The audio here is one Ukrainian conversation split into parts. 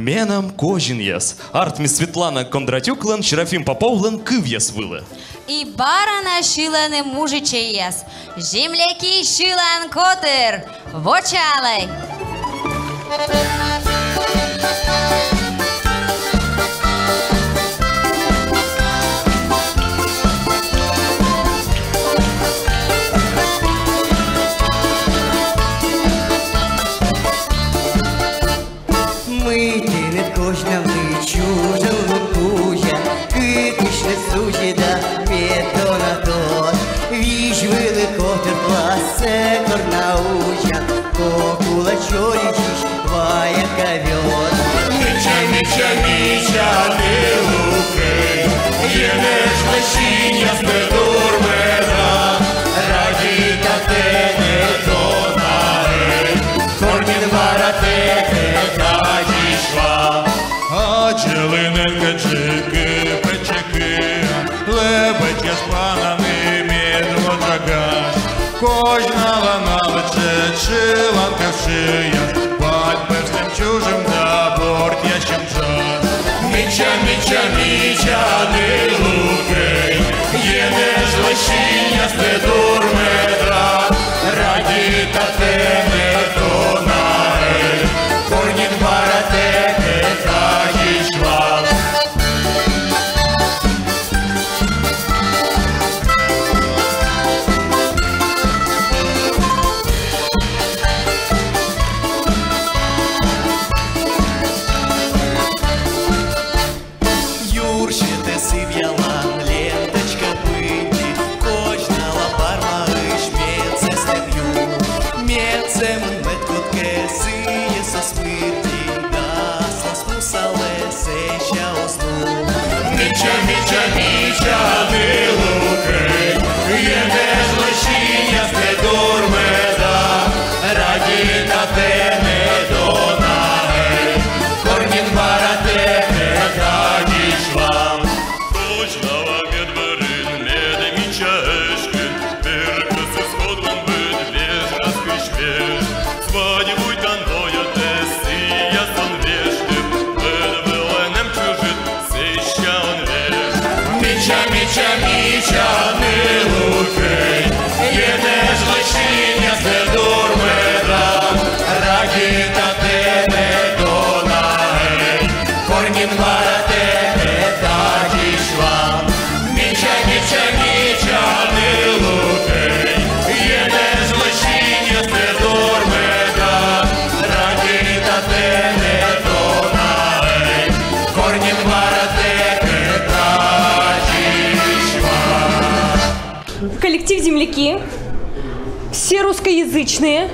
Менам кожен єс. Артміс Світлана Кондратюк-лен, Шерафім Попов-лен, кив єс вили. І барана шилане мужиче єс. Жімляки шилан котир. Вочалей. Кожна чужа лукуя, китишне сучіда, пєтонатор. Віж великотер класе корнауча, кокула чорічиш, вая ковер. Міча, міча, міча, ти лукий, єнеш лишіння з придурмена, раді та те не донаги, корнін варатеки та дійшла. Челиненька, чики, печики, лебедь я з панами мідво драгаш. Кожна лана лече, чиланка шия, пать перстем чужим да борт я щемча. Міча, міча, міча, не лукий, єне ж лишіння спидур медра, раді та те не донаги, корнін баратеки та дійшла. Юршите сив'ялан, ленточка питі, кожна лапарма иш мєце стеб'ю. Мєцем меткотке сиє со смирті, гасла спусале сеща осну. Міча, міча, міча, ти лукий, єне ж лишіння спидур меда, раді та те не донаги, корнін баратеки та дійшла. Кожнава медверин, меде міча ешкин, перекоси сходлан бит, веж расквищвеж, свадьбуй танвоя теси, я сон вешкин, медвеленем чужит, сеща он веж. Міча, міча, міча, не лукий, єне ж лишіння спидур меда, раді та те не донаги, корнін баратеки та дійшла. Міча, міча, міча, не лукий, єне ж лишіння спидур меда, раді та те не донаги, корнін баратеки та дійшла. Коллектив «Земляки». Все русскоязычные.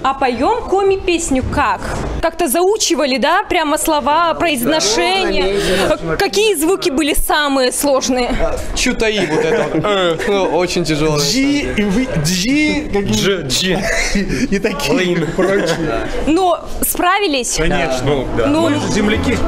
А поем коми-песню как? Как-то заучивали, да? Прямо слова, произношение. Какие звуки были самые сложные? Чутаи вот это вот. Очень тяжело. Джи, и такие прочие. Но справились? Конечно. Ну, Мы же земляки.